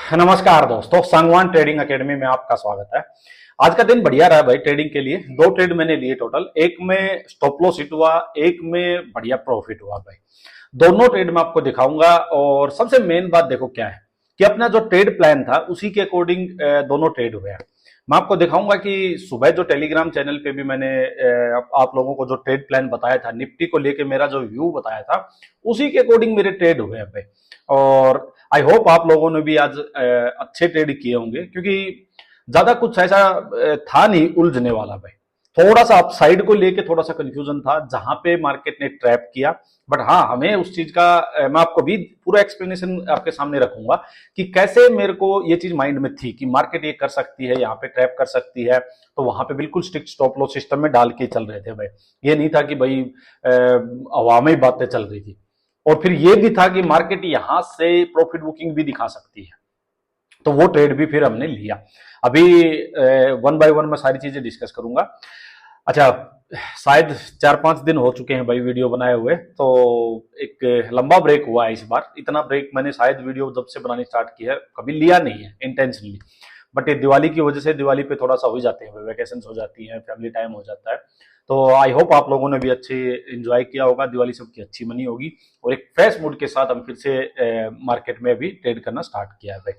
नमस्कार दोस्तों, Sangwan trading academy में आपका स्वागत है। आज का दिन बढ़िया रहा भाई ट्रेडिंग के लिए। दो ट्रेड मैंने लिए टोटल, एक में स्टॉप लॉस हिट हुआ, एक में बढ़िया प्रॉफिट हुआ भाई। दोनों ट्रेड में आपको दिखाऊंगा। और सबसे मेन बात देखो क्या है कि अपना जो ट्रेड प्लान था उसी के अकॉर्डिंग दोनों ट्रेड हुए हैं। मैं आपको दिखाऊंगा कि सुबह जो टेलीग्राम चैनल पे भी मैंने आप लोगों को जो ट्रेड प्लान बताया था, निफ्टी को लेके मेरा जो व्यू बताया था उसी के अकॉर्डिंग मेरे ट्रेड हुए हैं भाई। और आई होप आप लोगों ने भी आज अच्छे ट्रेड किए होंगे, क्योंकि ज्यादा कुछ ऐसा था नहीं उलझने वाला भाई। थोड़ा सा अपसाइड को लेके थोड़ा सा कंफ्यूजन था जहां पे मार्केट ने ट्रैप किया। बट हाँ, हमें उस चीज का मैं आपको भी पूरा एक्सप्लेनेशन आपके सामने रखूंगा कि कैसे मेरे को ये चीज माइंड में थी कि मार्केट ये कर सकती है, यहाँ पे ट्रैप कर सकती है। तो वहां पे बिल्कुल स्ट्रिक्ट स्टॉप लॉस सिस्टम में डाल के चल रहे थे भाई। ये नहीं था कि भाई हवा में ही बातें चल रही थी। और फिर ये भी था कि मार्केट यहां से प्रॉफिट बुकिंग भी दिखा सकती है, तो वो ट्रेड भी फिर हमने लिया। अभी वन बाय वन मैं सारी चीजें डिस्कस करूंगा। अच्छा, शायद 4-5 दिन हो चुके हैं भाई वीडियो बनाए हुए, तो एक लंबा ब्रेक हुआ है इस बार। इतना ब्रेक मैंने शायद वीडियो जब से बनानी स्टार्ट की है कभी लिया नहीं है इंटेंशनली। बट ये दिवाली की वजह से दिवाली पे थोड़ा सा हो जाते हैं, वैकेशन हो जाती है, फैमिली टाइम हो जाता है। तो आई होप आप लोगों ने भी अच्छे इंजॉय किया होगा, दिवाली सबकी अच्छी मनी होगी। और एक फ्रेश मूड के साथ हम फिर से मार्केट में भी ट्रेड करना स्टार्ट किया है भाई।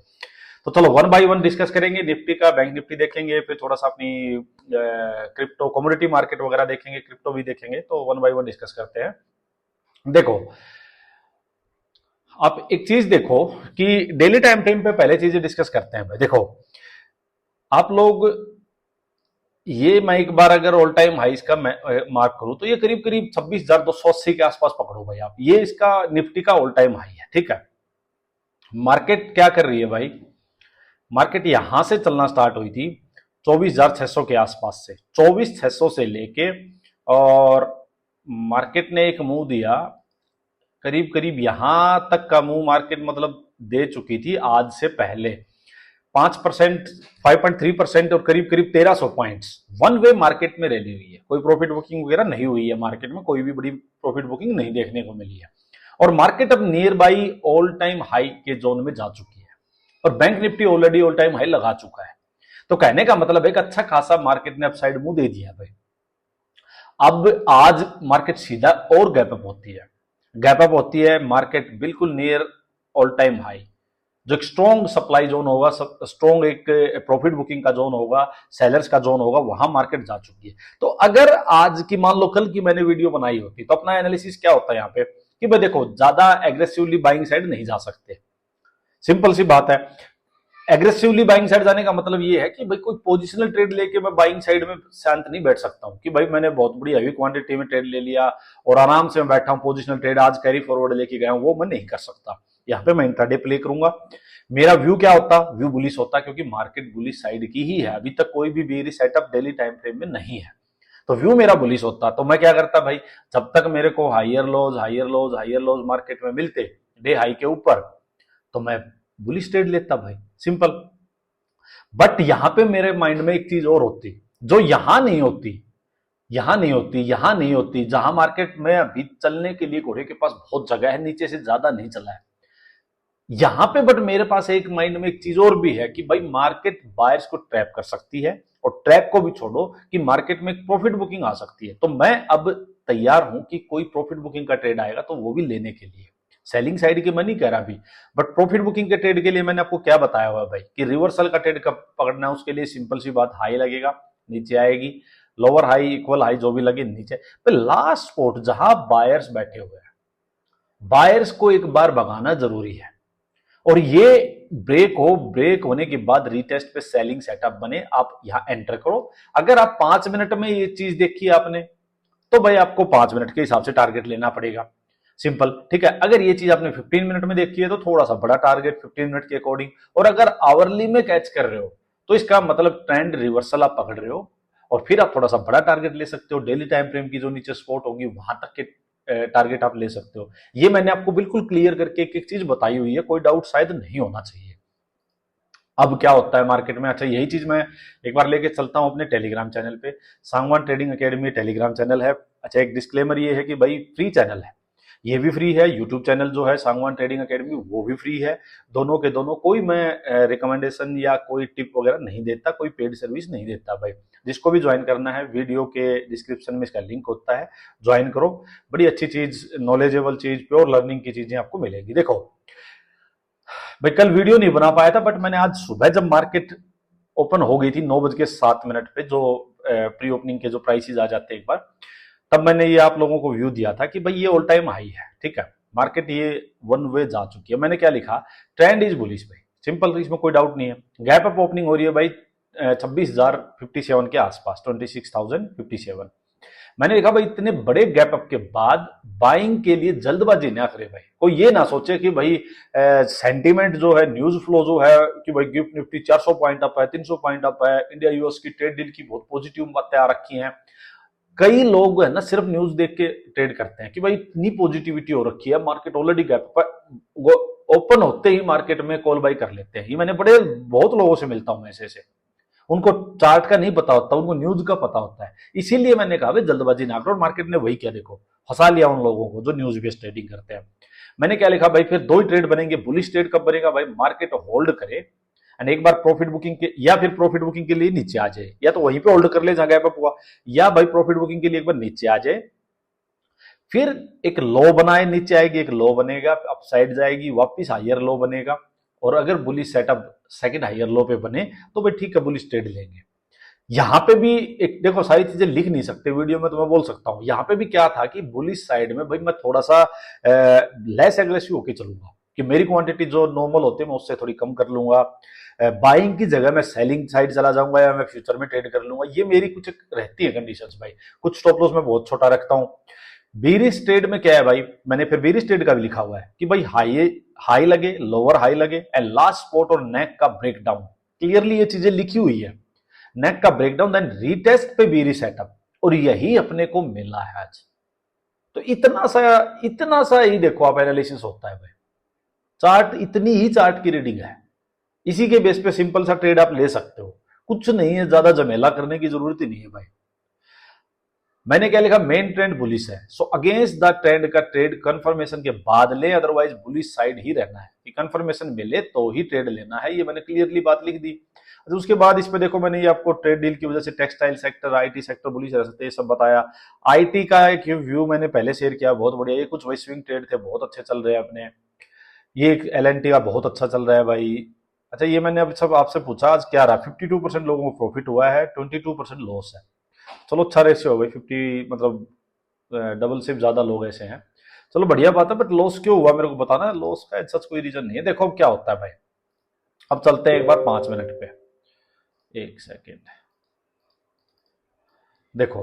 तो चलो वन बाय वन डिस्कस करेंगे। निफ्टी का बैंक निफ्टी देखेंगे, फिर थोड़ा सा अपनी क्रिप्टो कमोडिटी मार्केट वगैरह देखेंगे, क्रिप्टो भी देखेंगे। तो वन बाय वन डिस्कस करते हैं। देखो, आप एक चीज देखो कि डेली टाइम फ्रेम पे पहले चीजें डिस्कस करते हैं भाई। देखो, आप लोग ये मैं एक बार अगर ऑल टाइम हाई का मार्क करूं तो ये करीब करीब 26,280 के आसपास पकड़ो भाई आप। ये इसका निफ्टी का ऑल टाइम हाई है, ठीक है। मार्केट क्या कर रही है भाई? मार्केट यहां से चलना स्टार्ट हुई थी 24,600 के आसपास से, 24,600 से लेके, और मार्केट ने एक मुंह दिया करीब करीब यहां तक का मुंह मार्केट मतलब दे चुकी थी आज से पहले। 5%, 5.3% और करीब करीब 1300 पॉइंट्स वन वे मार्केट में रैली हुई है। कोई प्रॉफिट बुकिंग वगैरह नहीं हुई है मार्केट में, कोई भी बड़ी प्रॉफिट बुकिंग नहीं देखने को मिली है। और मार्केट अब near by all time high के जोन में जा चुकी है, और bank Nifty already all time high लगा चुका है। तो कहने का मतलब एक अच्छा खासा मार्केट ने अपसाइड मुंह दे दिया भाई। अब आज मार्केट सीधा और गैप अप होती है, गैप अप होती है मार्केट बिल्कुल नियर ऑल टाइम हाई। जो एक स्ट्रॉन्ग सप्लाई जोन होगा, स्ट्रॉन्ग एक प्रॉफिट बुकिंग का जोन होगा, सेलर्स का जोन होगा, वहां मार्केट जा चुकी है। तो अगर आज की मान लो कल की मैंने वीडियो बनाई होती तो अपना एनालिसिस क्या होता है यहाँ पे कि भाई देखो, ज्यादा एग्रेसिवली बाइंग साइड नहीं जा सकते। सिंपल सी बात है। एग्रेसिवली बाइंग साइड जाने का मतलब ये है कि भाई कोई पोजिशनल ट्रेड लेके मैं बाइंग साइड में शांत नहीं बैठ सकता हूं कि भाई मैंने बहुत बड़ी हैवी क्वांटिटी में ट्रेड ले लिया और आराम से मैं बैठा हूं, पोजिशनल ट्रेड आज कैरी फॉरवर्ड लेके गया हूं, वो मैं नहीं कर सकता। यहाँ पे मैं इंट्राडे प्ले करूंगा। मेरा व्यू क्या होता? व्यू बुलिश होता, क्योंकि मार्केट बुलिश साइड की ही है। अभी तक कोई भी bearish setup daily time frame में नहीं है, तो व्यू मेरा बुलिश होता। तो मैं क्या करता भाई, जब तक मेरे को higher lows higher lows higher lows market में मिलते डे हाई के ऊपर, तो मैं बुलिश ट्रेड लेता भाई, सिंपल। बट यहां पे मेरे माइंड में एक चीज और होती जो यहां नहीं होती, यहां नहीं होती, यहां नहीं होती, जहां मार्केट में अभी चलने के लिए घोड़े के पास बहुत जगह है, नीचे से ज्यादा नहीं चला है यहां पे। बट मेरे पास एक माइंड में एक चीज और भी है कि भाई मार्केट बायर्स को ट्रैप कर सकती है, और ट्रैप को भी छोड़ो कि मार्केट में प्रॉफिट बुकिंग आ सकती है। तो मैं अब तैयार हूं कि कोई प्रॉफिट बुकिंग का ट्रेड आएगा तो वो भी लेने के लिए। सेलिंग साइड की मैं नहीं कह रहा अभी, बट प्रॉफिट बुकिंग के ट्रेड के लिए मैंने आपको क्या बताया हुआ भाई कि रिवर्सल का ट्रेड कब पकड़ना है। उसके लिए सिंपल सी बात, हाई लगेगा, नीचे आएगी, लोअर हाई इक्वल हाई जो भी लगे नीचे, तो लास्ट स्पॉट जहां बायर्स बैठे हुए हैं, बायर्स को एक बार भगाना जरूरी है। और ये ब्रेक हो, ब्रेक होने के बाद रीटेस्ट पे सेलिंग सेटअप बने, आप यहां एंटर करो। अगर आप 5 मिनट में ये चीज देखी आपने, तो भाई आपको 5 मिनट के हिसाब से टारगेट लेना पड़ेगा, सिंपल, ठीक है। अगर ये चीज आपने 15 मिनट में देखी है तो थोड़ा सा बड़ा टारगेट 15 मिनट के अकॉर्डिंग। और अगर आवरली में कैच कर रहे हो तो इसका मतलब ट्रेंड रिवर्सल आप पकड़ रहे हो, और फिर आप थोड़ा सा बड़ा टारगेट ले सकते हो। डेली टाइम फ्रेम की जो नीचे स्पॉट होगी वहां तक के टारगेट आप ले सकते हो। ये मैंने आपको बिल्कुल क्लियर करके एक एक चीज बताई हुई है, कोई डाउट शायद नहीं होना चाहिए। अब क्या होता है मार्केट में, अच्छा यही चीज मैं एक बार लेके चलता हूं अपने टेलीग्राम चैनल पे। Sangwan trading academy Telegram channel है। अच्छा, एक डिस्क्लेमर ये है कि भाई फ्री चैनल है, ये भी फ्री है। यूट्यूब चैनल जो है सांगवान ट्रेडिंग एकेडमी वो भी फ्री है। दोनों के दोनों कोई मैं रिकमेंडेशन या कोई टिप वगैरह नहीं देता, कोई पेड सर्विस नहीं देता भाई। जिसको भी ज्वाइन करना है वीडियो के डिस्क्रिप्शन में इसका लिंक होता है, ज्वाइन करो। बड़ी अच्छी चीज, नॉलेजेबल चीज, प्योर लर्निंग की चीजें आपको मिलेगी। देखो भाई कल वीडियो नहीं बना पाया था, बट मैंने आज सुबह जब मार्केट ओपन हो गई थी 9:07 पे, जो प्री ओपनिंग के जो प्राइसेस आ जाते हैं एक बार, तब मैंने ये आप लोगों को व्यू दिया था कि भाई ये ऑल टाइम हाई है, ठीक है, मार्केट ये वन वे जा चुकी है। मैंने क्या लिखा, ट्रेंड इज बुलिश भाई, सिंपल, इसमें कोई डाउट नहीं है। गैप अप ओपनिंग हो रही है भाई 26,057 के आसपास, 26,057। मैंने लिखा भाई इतने बड़े गैप अप के बाद बाइंग के लिए जल्दबाजी ना करे भाई। कोई ये ना सोचे कि भाई सेंटीमेंट जो है, न्यूज फ्लो जो है कि भाई गिफ्ट निफ्टी 400 पॉइंट अप है, 300 पॉइंट अप है, इंडिया यूएस की ट्रेड डील की बहुत पॉजिटिव बातें आ रखी हैं। कई लोग है ना सिर्फ न्यूज देख के ट्रेड करते हैं कि भाई इतनी पॉजिटिविटी हो रखी है, मार्केट ऑलरेडी गैप पर, ओपन होते ही मार्केट में कॉल बाई कर लेते हैं। ये मैंने बहुत लोगों से मिलता हूं ऐसे, उनको चार्ट का नहीं पता होता, उनको न्यूज का पता होता है। इसीलिए मैंने कहा भाई जल्दबाजी ना करो। मार्केट ने वही किया, देखो फंसा लिया उन लोगों को जो न्यूज बेस्ड ट्रेडिंग करते हैं। मैंने क्या लिखा भाई, फिर दो ही ट्रेड बनेंगे। बुलिश ट्रेड कब बनेगा भाई, मार्केट होल्ड करे एंड एक बार प्रॉफिट बुकिंग के, या फिर प्रॉफिट बुकिंग के लिए नीचे आ जाए, या तो वहीं पे होल्ड कर ले जहां गैप अप हुआ, या भाई प्रॉफिट बुकिंग के लिए एक बार नीचे आ जाए, फिर एक लो बनाए, नीचे आएगी, एक लो बनेगा, अपसाइड जाएगी, वापस हायर लो बनेगा, और अगर bullish setup second higher low पे बने तो भाई ठीक है, बुलिश ट्रेड लेंगे। यहां पे भी एक देखो, सारी चीजें लिख नहीं सकते वीडियो में, तो मैं बोल सकता हूं। यहां पे भी क्या था कि बुलिश साइड में भाई मैं थोड़ा सा लेस एग्रेसिव होकर चलूंगा, कि मेरी क्वांटिटी जो नॉर्मल होती है मैं उससे थोड़ी कम कर लूंगा। बाइंग की जगह मैं सेलिंग साइड चला जाऊंगा, या मैं फ्यूचर में ट्रेड कर लूंगा। ये मेरी कुछ रहती है कंडीशंस भाई। कुछ स्टॉप लॉस में बहुत छोटा रखता हूं। बीरिश ट्रेड में क्या है भाई, मैंने फिर बीरिश ट्रेड का भी लिखा हुआ है कि भाई हाई हाई लगे, लोअर हाई लगे, एंड लास्ट स्पॉट और नेक का ब्रेकडाउन, क्लियरली ये चीजें लिखी हुई है। नेक का ब्रेकडाउन देन रीटेस्ट पे बीरी सेटअप, और यही अपने को मिला है आज। तो इतना सा ही देखो आप एनालिसिस होता है भाई। चार्ट, इतनी ही चार्ट की रीडिंग है, इसी के बेस पे सिंपल सा ट्रेड आप ले सकते हो। कुछ नहीं है, ज्यादा झमेला करने की जरूरत ही नहीं है भाई। मैंने क्या लिखा, मेन ट्रेंड बुलिश है, सो अगेंस्ट द ट्रेंड का ट्रेड कंफर्मेशन के बाद ले, अदरवाइज बुलिश साइड ही रहना है। कि कंफर्मेशन मिले तो ही ट्रेड लेना है, ये मैंने क्लियरली बात लिख दी। तो उसके बाद इस पे देखो, मैंने ये आपको ट्रेड डील की वजह से textile sector, IT sector bullish रह सकते हैं, ये सब बताया। आईटी का एक व्यू मैंने पहले शेयर किया, बहुत बढ़िया। ये कुछ वही स्विंग ट्रेड थे, बहुत अच्छे चल रहे हैं अपने। ये एक एलएनटी का बहुत अच्छा चल रहा है भाई। अच्छा, ये मैंने अब सब आपसे पूछा आज क्या रहा, 52% लोगों को प्रॉफिट हुआ है, 22% लॉस है। चलो अच्छा रेशियो हो गई 50, मतलब डबल से ज्यादा लोग ऐसे हैं। चलो बढ़िया बात है, बट लॉस क्यों हुआ मेरे को बताना। लॉस का सच कोई रीजन नहीं है। देखो अब क्या होता है भाई, अब चलते हैं एक बार 5 मिनट पे, एक सेकेंड। देखो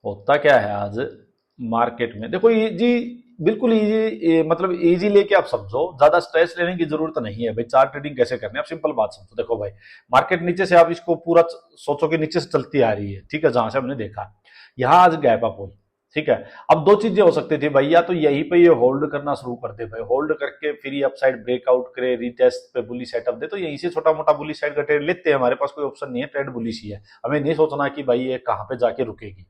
होता क्या है आज मार्केट में, देखो इजी, बिल्कुल इजी, मतलब इजी लेके आप समझो, ज्यादा स्ट्रेस लेने की जरूरत नहीं है भाई। चार्ट ट्रेडिंग कैसे करनी है आप सिंपल बात समझो। देखो भाई, मार्केट नीचे से, आप इसको पूरा सोचो कि नीचे से चलती आ रही है, ठीक है, जहां से हमने देखा, यहां आज गैप अप हुई, ठीक है। अब दो चीजें हो सकती थी भाई, या तो यहीं पे ये होल्ड करना शुरू कर दे भाई, होल्ड करके फिर ये अपसाइड ब्रेकआउट करे, रीटेस्ट पे बुली सेटअप दे, तो यहीं से छोटा मोटा बुली साइड का ट्रेड लेते हैं। हमारे पास कोई ऑप्शन नहीं है, ट्रेड बुलिश ही है। हमें नहीं सोचना कि भाई ये कहां पे जाके रुकेगी,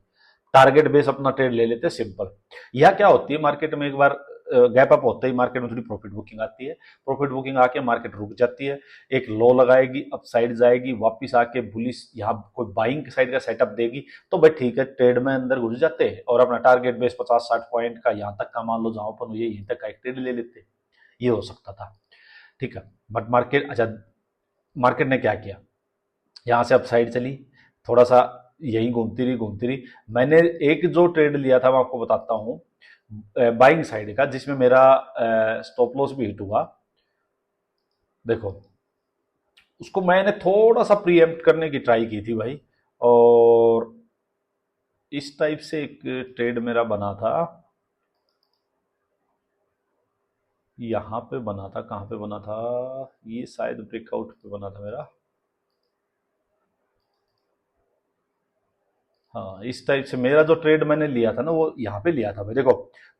टारगेट बेस अपना ट्रेड ले लेते हैं, सिंपल। यह क्या होती है, मार्केट में एक बार गैप अप होते ही मार्केट में थोड़ी प्रॉफिट बुकिंग आती है। प्रॉफिट बुकिंग आके मार्केट रुक जाती है, एक लो लगाएगी, अपसाइड जाएगी, वापस आके बुलिश यहाँ कोई बाइंग साइड का सेटअप देगी, तो भाई ठीक है, ट्रेड में अंदर घुस जाते हैं और अपना टारगेट बेस 50-60 पॉइंट का यहाँ तक का मान लो, जहां पर ये यहीं तक का एक ट्रेड ले लेते। ये हो सकता था, ठीक है। बट मार्केट, अच्छा, मार्केट ने क्या किया, यहाँ से अपसाइड चली, थोड़ा सा यही घूमती रही। मैंने एक जो ट्रेड लिया था मैं आपको बताता हूँ, बाइंग साइड का, जिसमें मेरा स्टॉप लॉस भी हिट हुआ। देखो उसको मैंने थोड़ा सा प्रीएम्प्ट करने की ट्राई की थी भाई, और इस टाइप से एक ट्रेड मेरा बना था, यहां पे बना था, कहां पे बना था, ये शायद ब्रेकआउट पे बना था मेरा। हाँ, इस टाइप से मेरा जो ट्रेड मैंने लिया था ना वो यहाँ पे लिया था भाई। देखो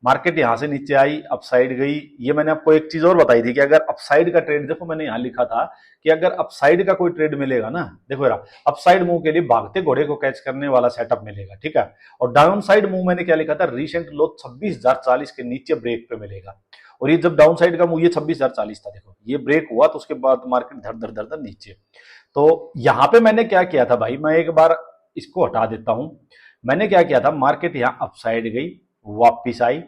मार्केट यहाँ से नीचे आई, अपसाइड गई। ये मैंने आपको एक चीज और बताई थी कि अगर अपसाइड का ट्रेड, देखो मैंने यहाँ लिखा था कि अगर अपसाइड का कोई ट्रेड मिलेगा ना, देखो यार अपसाइड मूव के लिए भागते घोड़े को कैच करने वाला सेटअप मिलेगा, ठीक है। और डाउन साइड मूव मैंने क्या लिखा था, रिसेंट लो 26,040 के नीचे ब्रेक पे मिलेगा। और ये जब डाउन साइड का मूव ये 26,040 था, देखो ये ब्रेक हुआ तो उसके बाद मार्केट धर धर धर धर नीचे। तो यहाँ पे मैंने क्या किया था भाई, मैं एक बार इसको हटा देता हूं। मैंने क्या किया था, मार्केट यहाँ अपसाइड गई, वापिस आई,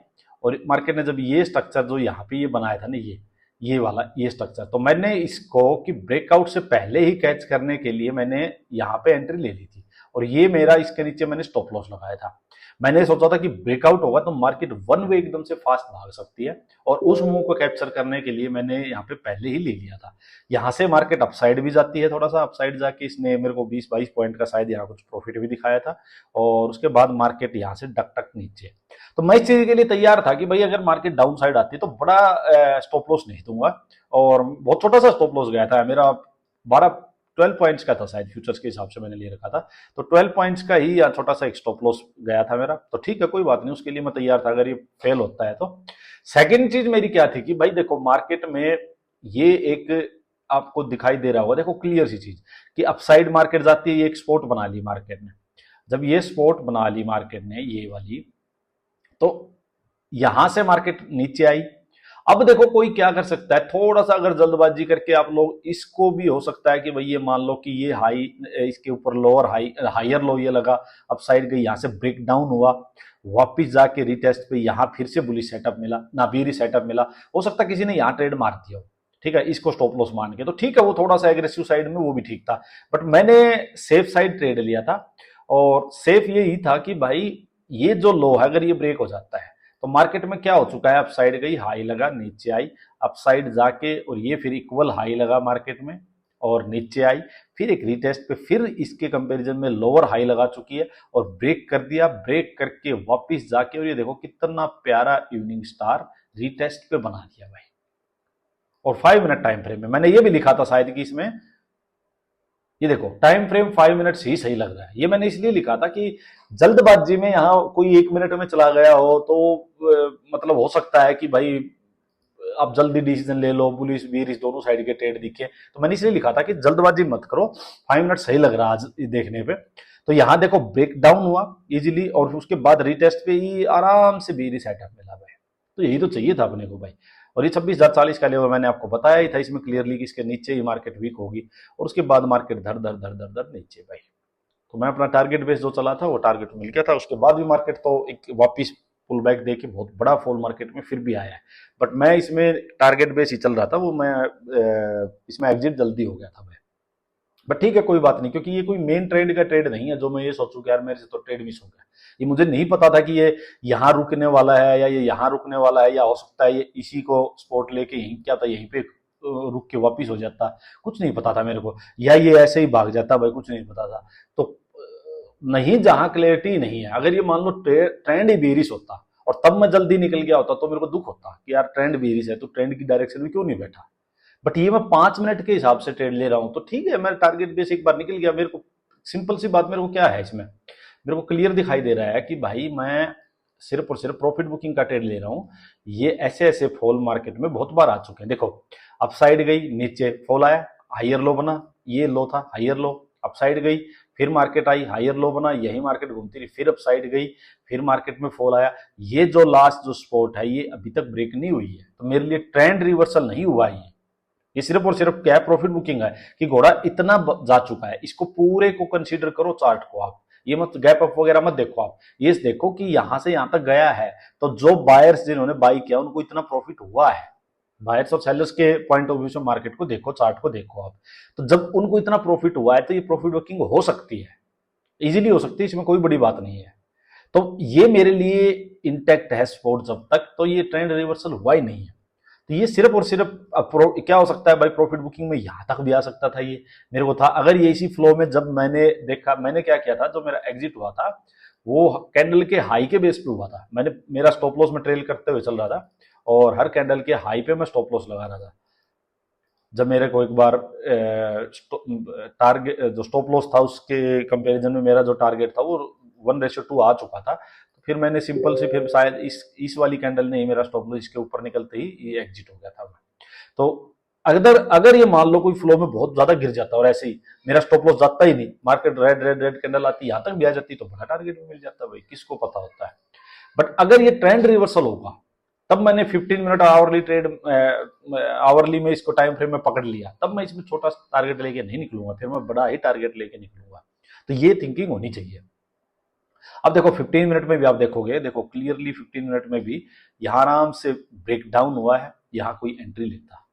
और मार्केट ने जब ये स्ट्रक्चर जो यहाँ पे ये बनाया था ना, ये वाला ये स्ट्रक्चर, तो मैंने इसको कि ब्रेकआउट से पहले ही कैच करने के लिए मैंने यहाँ पे एंट्री ले ली थी। और ये मेरा इसके नीचे मैंने स्टॉप लॉस लगाया था। मैंने सोचा था कि ब्रेकआउट होगा तो मार्केट वन वे एकदम से फास्ट भाग सकती है, और उस मूव को कैप्चर करने के लिए मैंने यहाँ पे पहले ही ले लिया था। यहाँ से मार्केट अपसाइड भी जाती है, थोड़ा सा अपसाइड जाके इसने मेरे को 20-22 पॉइंट का शायद यहाँ कुछ प्रॉफिट भी दिखाया था, और उसके बाद मार्केट यहाँ से डक टक नीचे। तो मैं इस चीज के लिए तैयार था कि भाई अगर मार्केट डाउन साइड आती है तो बड़ा स्टॉप लॉस नहीं दूंगा, और बहुत छोटा सा स्टॉप लॉस गया था मेरा, 12 पॉइंट्स का था शायद, फ्यूचर्स के हिसाब से मैंने ले रखा था। तो 12 पॉइंट्स का ही या छोटा सा एक स्टॉप लॉस गया था मेरा। तो ठीक है कोई बात नहीं, उसके लिए मैं तैयार था अगर ये फेल होता है तो। सेकंड चीज मेरी क्या थी कि भाई देखो मार्केट में ये एक आपको दिखाई दे रहा होगा, देखो क्लियर सी चीज कि अपसाइड मार्केट जाती है, ये एक स्पोर्ट बना ली मार्केट ने। जब ये स्पोर्ट बना ली मार्केट ने ये वाली, तो यहां से मार्केट नीचे आई। अब देखो कोई क्या कर सकता है, थोड़ा सा अगर जल्दबाजी करके आप लोग इसको भी हो सकता है कि भाई ये मान लो कि ये हाई, इसके ऊपर लोअर हाई, हायर लो ये लगा, अपसाइड गई, यहां से ब्रेक डाउन हुआ, वापिस जाके रिटेस्ट पे यहां फिर से बुलिश सेटअप मिला, नाबीरी सेटअप मिला। हो सकता है किसी ने यहां ट्रेड मार दिया हो, ठीक है, इसको स्टॉप लॉस मान के, तो ठीक है वो थोड़ा सा एग्रेसिव साइड में वो भी ठीक था। बट मैंने सेफ साइड ट्रेड लिया था, और सेफ यही था कि भाई ये जो लो है अगर ये ब्रेक हो जाता है तो मार्केट में क्या हो चुका है, अपसाइड गई, हाई लगा, नीचे आई, अपसाइड जाके और ये फिर इक्वल हाई लगा मार्केट में और नीचे आई, फिर एक रीटेस्ट पे फिर इसके कंपैरिजन में लोअर हाई लगा चुकी है और ब्रेक कर दिया, ब्रेक करके वापस जाके, और ये देखो कितना प्यारा इवनिंग स्टार रीटेस्ट पे बना दिया भाई। और 5 मिनट टाइम फ्रेम में मैंने ये भी लिखा था शायद कि इसमें, ये देखो टाइम फ्रेम 5 मिनट्स ही सही लग रहा है। ये मैंने इसलिए लिखा था कि जल्दबाजी में यहाँ कोई 1 मिनट में चला गया हो तो मतलब हो सकता है कि भाई आप जल्दी डिसीजन ले लो, बुलिश बीरिश दोनों साइड के ट्रेड दिखे। तो मैंने इसलिए लिखा था कि जल्दबाजी मत करो, 5 मिनट सही लग रहा है आज देखने पे। तो यहाँ देखो ब्रेक डाउन हुआ इजीली, और उसके बाद रिटेस्ट पे ही आराम से बीरिश सेटअप मिला भाई। तो यही तो चाहिए था अपने को भाई। और ये 26,040 का लेवल मैंने आपको बताया ही था इसमें क्लियरली कि इसके नीचे ही मार्केट वीक होगी, और उसके बाद मार्केट धर धर धर धर धर नीचे भाई। तो मैं अपना टारगेट बेस जो चला था वो टारगेट मिल गया था। उसके बाद भी मार्केट तो एक वापिस पुल बैक दे के बहुत बड़ा फॉल मार्केट में फिर भी आया है, बट मैं इसमें टारगेट बेस ही चल रहा था, वो मैं इसमें एग्जिट जल्दी हो गया था मैं। बट ठीक है कोई बात नहीं, क्योंकि ये कोई मेन ट्रेंड का ट्रेड नहीं है जो मैं ये सोचूं कि यार मेरे से तो ट्रेड मिस हो गया। ये मुझे नहीं पता था कि ये यहाँ रुकने वाला है या ये यहाँ रुकने वाला है, या हो सकता है ये इसी को स्पॉट लेके यहीं क्या था यहीं पे रुक के वापिस हो जाता, कुछ नहीं पता था मेरे को, या ये ऐसे ही भाग जाता भाई, कुछ नहीं पता था। तो नहीं, जहां क्लैरिटी नहीं है, अगर ये मान लो ट्रेंड ही बेरिश होता और तब मैं जल्दी निकल गया होता तो मेरे को दुख होता कि यार ट्रेंड बेरिश है तो ट्रेंड की डायरेक्शन में क्यों नहीं बैठा। बट ये मैं 5 मिनट के हिसाब से ट्रेड ले रहा हूं तो ठीक है, मेरा टारगेट बेस एक बार निकल गया। मेरे को सिंपल सी बात, मेरे को क्या है इसमें, मेरे को क्लियर दिखाई दे रहा है कि भाई मैं सिर्फ और सिर्फ प्रॉफिट बुकिंग का ट्रेड ले रहा हूं। ये ऐसे ऐसे फॉल मार्केट में बहुत बार आ चुके हैं। देखो अपसाइड गई, नीचे फॉल आया, हायर लो बना, ये लो था हायर लो, अपसाइड गई, फिर मार्केट आई, हायर लो बना, यही मार्केट घूमती रही, फिर अपसाइड गई, फिर मार्केट में फॉल आया। ये जो लास्ट जो स्पॉट है ये अभी तक ब्रेक नहीं हुई है, तो मेरे लिए ट्रेंड रिवर्सल नहीं हुआ है। ये सिर्फ और सिर्फ क्या प्रॉफिट बुकिंग है कि घोड़ा इतना जा चुका है, इसको पूरे को कंसीडर करो चार्ट को आप, ये मत गैप अप वगैरह मत देखो आप, ये देखो कि यहां से यहां तक गया है। तो जो बायर्स जिन्होंने बाई किया उनको इतना प्रॉफिट हुआ है, बायर्स और सेलर्स के पॉइंट ऑफ व्यू से मार्केट को देखो, चार्ट को देखो आप। तो जब उनको इतना प्रॉफिट हुआ है तो ये प्रॉफिट बुकिंग हो सकती है, इजीली हो सकती है, इसमें कोई बड़ी बात नहीं है। तो ये मेरे लिए इंटैक्ट है स्पोर्ट जब तक, तो ये ट्रेंड रिवर्सल हुआ ही नहीं है। तो ये सिर्फ और सिर्फ क्या हो सकता है भाई, प्रॉफिट बुकिंग में यहां तक भी आ सकता था ये, मेरे को था। अगर ये इसी फ्लो में जब मैंने देखा, मैंने क्या किया था, जो मेरा एग्जिट हुआ था वो कैंडल के हाई के बेस पे हुआ था। मैंने मेरा स्टॉप लॉस में ट्रेल करते हुए चल रहा था और हर कैंडल के हाई पे मैं स्टॉप लॉस लगा रहा था। जब मेरे को एक बार टारगेट जो स्टॉप लॉस था उसके कंपैरिजन में मेरा जो टारगेट था वो 1:2 आ चुका था, तो फिर मैंने सिंपल से फिर शायद इस वाली कैंडल ने ही मेरा स्टॉप लॉस इसके ऊपर निकलते ही ये एग्जिट हो गया था। तो अगर अगर ये मान लो कोई फ्लो में बहुत ज्यादा गिर जाता और ऐसे ही मेरा स्टॉप लॉस जाता ही नहीं, market red red red candle आती यहां तक भी आ जाती तो बड़ा टारगेट भी मिल जाता, भाई किसको पता होता है। बट अगर ये ट्रेंड रिवर्सल होगा तब मैंने 15 मिनट आवरली ट्रेड आवरली में इसको टाइम फ्रेम में पकड़ लिया, तब मैं इसमें छोटा टारगेट लेके नहीं निकलूंगा, फिर मैं बड़ा ही टारगेट लेके निकलूंगा। तो ये थिंकिंग होनी चाहिए। अब देखो 15 मिनट में भी आप देखोगे, देखो क्लियरली 15 मिनट में भी यहां आराम से ब्रेक डाउन हुआ है, यहां कोई एंट्री लेता,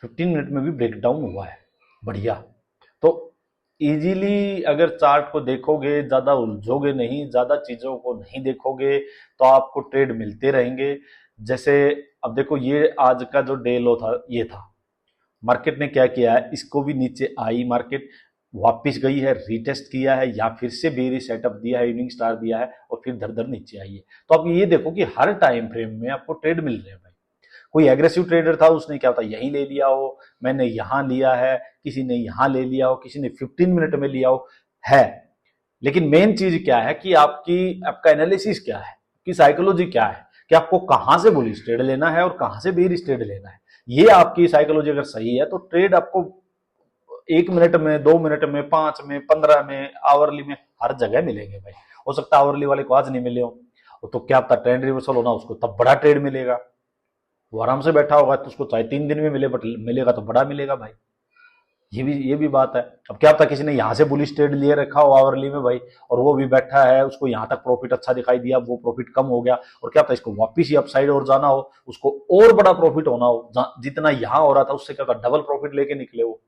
15 मिनट में भी ब्रेक डाउन हुआ है, बढ़िया। तो इजीली अगर चार्ट को देखोगे, ज्यादा उलझोगे नहीं, ज्यादा चीजों को नहीं देखोगे, तो आपको ट्रेड मिलते रहेंगे। जैसे अब देखो ये आज का जो डे लो था ये था, मार्केट ने क्या किया है, इसको भी नीचे आई मार्केट, वापस गई है, रीटेस्ट किया है, या फिर से बेरिश सेटअप दिया है, इवनिंग स्टार दिया है और फिर धर धर नीचे आई है। तो आप ये देखो कि हर टाइम फ्रेम में आपको ट्रेड मिल रहे हैं भाई। कोई एग्रेसिव ट्रेडर था उसने क्या होता यहीं ले लिया हो, मैंने यहां लिया है, किसी ने यहां ले लिया हो, किसी ने 15 मिनट में लिया हो, है। लेकिन मेन चीज क्या है कि आपका एनालिसिस क्या है, कि साइकोलॉजी क्या है, कि आपको कहां से बुलिश ट्रेड लेना है और कहां से बेरिश ट्रेड लेना है। ये आपकी साइकोलॉजी अगर सही है तो ट्रेड आपको 1 मिनट में, 2 मिनट में, 5 में, 15 में, आवरली में हर जगह मिलेंगे भाई। हो सकता है आवरली वाले को आज नहीं मिले हो, तो क्या पता ट्रेंड रिवर्सल होना उसको तब बड़ा ट्रेड मिलेगा, वो आराम से बैठा होगा तो उसको चाहे 3 दिन में मिले, बट मिलेगा तो बड़ा मिलेगा भाई। ये भी बात है। अब क्या पता किसी ने यहां से बुलिश ट्रेड लिए रखा हो आवरली में भाई, और वो भी बैठा है, उसको यहां तक प्रॉफिट अच्छा दिखाई दिया, वो प्रॉफिट कम हो गया, और क्या पता इसको वापिस ही अपसाइड और जाना हो, उसको और बड़ा प्रॉफिट होना हो, जितना यहां हो रहा था उससे क्या डबल प्रॉफिट लेके निकले हो।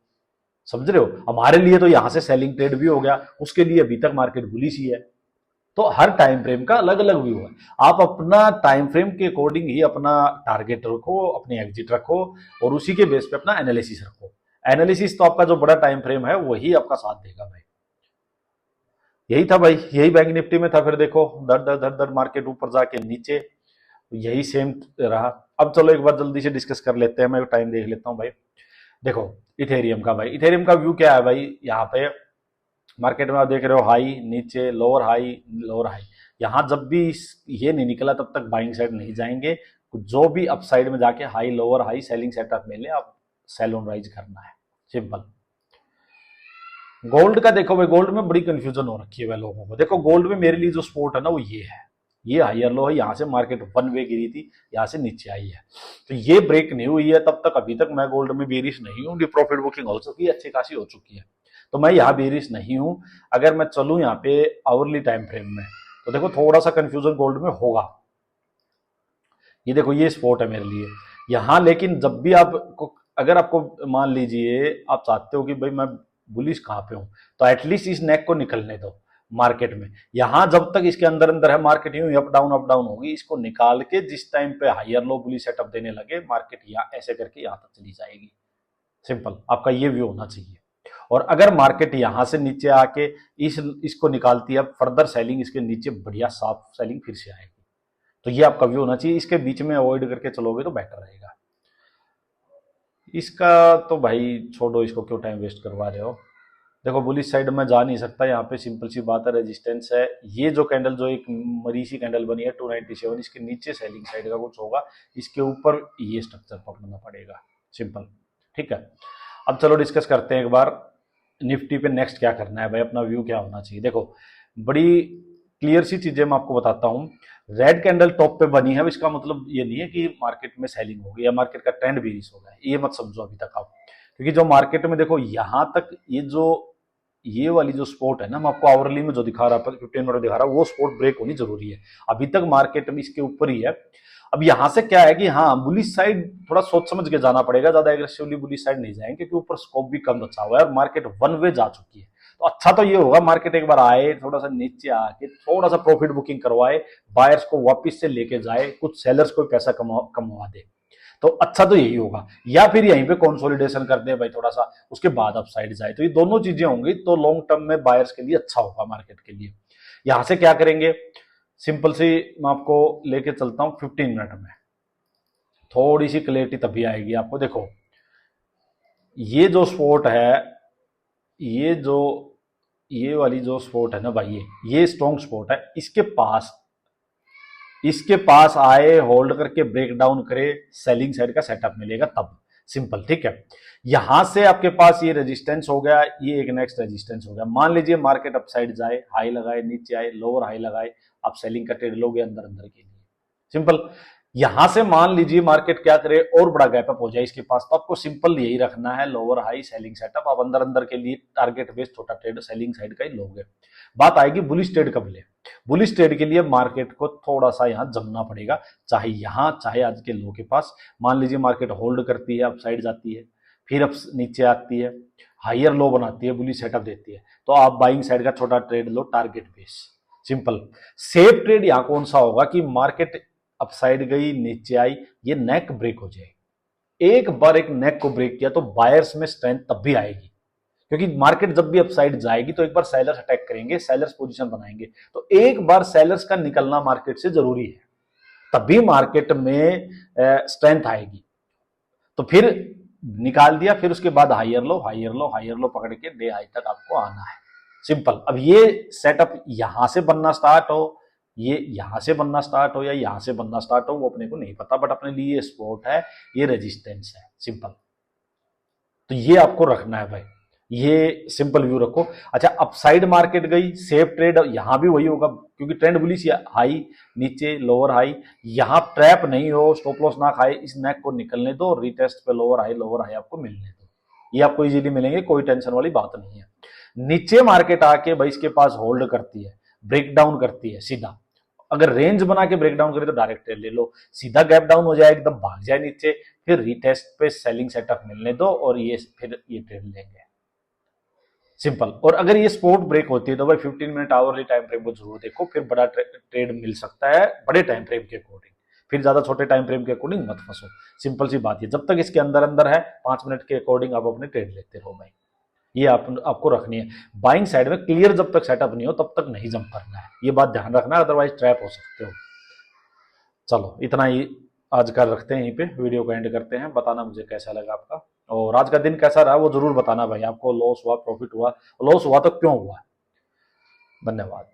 समझ रहे हो, हमारे लिए तो यहां से सेलिंग ट्रेड भी हो गया, उसके लिए अभी तक मार्केट बुलिश ही है। तो हर टाइम फ्रेम का अलग अलग व्यू है। आप अपना टाइम फ्रेम के अकॉर्डिंग ही अपना टारगेट रखो, अपनी एग्जिट रखो, और उसी के बेस पे अपना एनालिसिस रखो। एनालिसिस तो आपका जो बड़ा टाइम फ्रेम है वही आपका साथ देगा भाई। यही था भाई, यही बैंक निफ्टी में था। फिर देखो दर दर दर दर मार्केट ऊपर जाके नीचे, यही सेम रहा। अब चलो एक बार जल्दी से डिस्कस कर लेते हैं, मैं टाइम देख लेता हूं भाई। देखो इथेरियम का भाई, इथेरियम का व्यू क्या है भाई, यहाँ पे मार्केट में आप देख रहे हो हाई नीचे, लोअर हाई लोअर हाई। यहां जब भी ये नहीं निकला तब तक बाइंग साइड नहीं जाएंगे, जो भी अपसाइड में जाके high lower high selling setup मिले आप सेल ऑन राइज करना है, सिंपल। गोल्ड का देखो भाई, गोल्ड में बड़ी कंफ्यूजन हो रखी है भाई लोगों को। देखो गोल्ड में मेरे लिए जो सपोर्ट है ना वो ये है, ये हायर लो है, यहाँ से मार्केट वन वे गिरी थी, यहाँ से नीचे आई है, तो ये ब्रेक नहीं हुई है तब तक अभी तक मैं गोल्ड में बेरिश नहीं हूँ। प्रॉफिट बुकिंग हो चुकी है, अच्छी खासी हो चुकी है, तो मैं यहाँ बेरिश नहीं हूँ। अगर मैं चलूँ यहाँ पे आवरली टाइम फ्रेम में तो देखो थोड़ा सा कंफ्यूजन गोल्ड में होगा। ये देखो ये स्पॉट है मेरे लिए यहाँ, लेकिन जब भी आपको, अगर आपको मान लीजिए आप चाहते हो कि भाई मैं बुलिश कहाँ पे हूँ, तो एटलीस्ट इस नेक को निकलने दो मार्केट में। यहां जब तक इसके अंदर अंदर है मार्केट यूं अप डाउन होगी, इसको निकाल के जिस टाइम पे हायर लो बुलिश सेटअप देने लगे मार्केट यहाँ ऐसे करके यहां तक चली जाएगी। सिंपल, आपका ये व्यू होना चाहिए। और अगर मार्केट यहां से नीचे आके इसको निकालती है, फर्दर सेलिंग इसके नीचे बढ़िया साफ सेलिंग फिर से आएगी, तो ये आपका व्यू होना चाहिए। इसके बीच में अवॉइड करके चलोगे तो बेटर रहेगा। इसका तो भाई छोड़ो, इसको क्यों टाइम वेस्ट करवा रहे हो। देखो बुलिश साइड में जा नहीं सकता, यहाँ पे सिंपल सी बात है, रेजिस्टेंस है। ये जो कैंडल जो एक मरी सी कैंडल बनी है 297, इसके नीचे सेलिंग साइड का कुछ होगा, इसके ऊपर ये स्ट्रक्चर पकड़ना पड़ेगा, सिंपल। ठीक है, अब चलो डिस्कस करते हैं एक बार निफ्टी पे नेक्स्ट क्या करना है भाई, अपना व्यू क्या होना चाहिए। देखो बड़ी क्लियर सी चीजें मैं आपको बताता हूँ। रेड कैंडल टॉप पे बनी है, इसका मतलब ये नहीं है कि मार्केट में सेलिंग होगी या मार्केट का ट्रेंड बेरिश होगा, ये मत समझो अभी तक आप। क्योंकि जो मार्केट में देखो यहां तक ये वाली जो स्पोर्ट है ना, मैं आपको आवरली में जो दिखा रहा था 15 मिनट दिखा रहा, वो स्पोर्ट ब्रेक होनी जरूरी है। अभी तक मार्केट में इसके ऊपर ही है। अब यहां से क्या है कि हाँ बुलिश साइड थोड़ा सोच समझ के जाना पड़ेगा, ज्यादा एग्रेसिवली बुलिश साइड नहीं जाएंगे क्योंकि ऊपर स्कोप भी कम बचा हुआ है और मार्केट वन वे जा चुकी है। तो अच्छा तो ये होगा मार्केट एक बार आए, थोड़ा सा नीचे आके थोड़ा सा प्रॉफिट बुकिंग करवाए, बायर्स को वापस से लेके जाए, कुछ सेलर्स को पैसा कमवा दे, तो अच्छा तो यही होगा। या फिर यहीं पे कंसोलिडेशन कर दे भाई थोड़ा सा, उसके बाद अप साइड जाए, तो ये दोनों चीजें होंगी तो लॉन्ग टर्म में बायर्स के लिए अच्छा होगा मार्केट के लिए। यहां से क्या करेंगे, सिंपल सी मैं आपको लेके चलता हूं 15 मिनट में, थोड़ी सी क्लियरिटी तभी आएगी आपको। देखो ये जो स्पॉट है, ये जो ये वाली जो स्पॉट है ना भाई, ये स्ट्रॉन्ग स्पॉट है, इसके पास आए, होल्ड करके ब्रेक डाउन करे, सेलिंग साइड का सेटअप मिलेगा तब। सिंपल, ठीक है। यहां से आपके पास ये रेजिस्टेंस हो गया, ये एक नेक्स्ट रेजिस्टेंस हो गया। मान लीजिए मार्केट अपसाइड जाए, हाई लगाए, नीचे आए, लोअर हाई लगाए, आप सेलिंग का ट्रेड लोगे अंदर अंदर के लिए। सिंपल। यहां से मान लीजिए मार्केट क्या करे, और बड़ा गैप अप हो जाए इसके पास, तो आपको सिंपल यही रखना है, लोअर हाई सेलिंग सेटअप। आप अंदर अंदर के लिए टारगेट बेस्ड छोटा ट्रेड सेलिंग साइड का ही लोगे। बात आएगी बुलिश ट्रेड कब ले। बुलिश ट्रेड के लिए मार्केट को थोड़ा सा यहां जमना पड़ेगा, चाहे यहां चाहे आज के लो के पास। मान लीजिए मार्केट होल्ड करती है, अपसाइड जाती है, फिर अब नीचे आती है, हायर लो बनाती है, बुलिश सेटअप देती है, तो आप बाइंग साइड का छोटा ट्रेड लो target base. Simple. Safe trade यहां कौन सा होगा कि मार्केट अपसाइड गई, नीचे आई, ये नेक ब्रेक हो जाए। एक बार एक नेक को ब्रेक किया तो बायर्स में स्ट्रेंथ तब भी आएगी, क्योंकि मार्केट जब भी अपसाइड जाएगी तो एक बार सेलर्स अटैक करेंगे, सेलर्स पोजीशन बनाएंगे, तो एक बार सेलर्स का निकलना मार्केट से जरूरी है, तभी मार्केट में स्ट्रेंथ आएगी। तो फिर निकाल दिया, फिर उसके बाद higher low, higher low, higher low पकड़ के डे हाई तक आपको आना है। सिंपल। अब ये सेटअप यहां से बनना स्टार्ट हो, ये यहां से बनना स्टार्ट हो या यहां से बनना स्टार्ट हो, वो अपने को नहीं पता, बट अपने लिए ये सपोर्ट है, ये रेजिस्टेंस है। सिंपल। तो ये आपको रखना है भाई, ये सिंपल व्यू रखो। अच्छा, अपसाइड मार्केट गई, सेफ ट्रेड यहां भी वही होगा, क्योंकि ट्रेंड बुलिश, हाई नीचे, लोअर हाई, यहां ट्रैप नहीं हो, स्टॉप लॉस ना खाए, इस नेक को निकलने दो, रीटेस्ट पे लोअर हाई आपको मिलने दो, ये आपको इजीली मिलेंगे, कोई टेंशन वाली बात नहीं है। नीचे मार्केट आके भाई इसके पास होल्ड करती है, ब्रेक डाउन करती है सीधा, अगर रेंज बना के ब्रेक डाउन करे तो डायरेक्ट ट्रेड ले लो, सीधा गैप डाउन हो जाए, एकदम भाग जाए नीचे, फिर रीटेस्ट पे सेलिंग सेटअप मिलने दो, और ये फिर ये ट्रेड लेंगे। सिंपल। और अगर ये स्पोर्ट ब्रेक होती है तो भाई 15 मिनट आवरली टाइम फ्रेम को जरूर देखो, फिर बड़ा ट्रेड मिल सकता है बड़े टाइम फ्रेम के अकॉर्डिंग, फिर ज्यादा छोटे टाइम फ्रेम के अकॉर्डिंग मत फंसो। सिंपल सी बात है, जब तक इसके अंदर अंदर है 5 मिनट के अकॉर्डिंग आप अपने ट्रेड लेते रहो भाई, ये आपको रखनी है। बाइंग साइड में क्लियर जब तक सेटअप नहीं हो तब तक नहीं जंप करना है, ये बात ध्यान रखना, अदरवाइज ट्रैप हो सकते हो। चलो इतना ही आज का रखते हैं, यहीं पे वीडियो को एंड करते हैं। बताना मुझे कैसा लगा आपका, और आज का दिन कैसा रहा वो जरूर बताना भाई, आपको लॉस हुआ, प्रॉफिट हुआ, लॉस हुआ तो क्यों हुआ। धन्यवाद।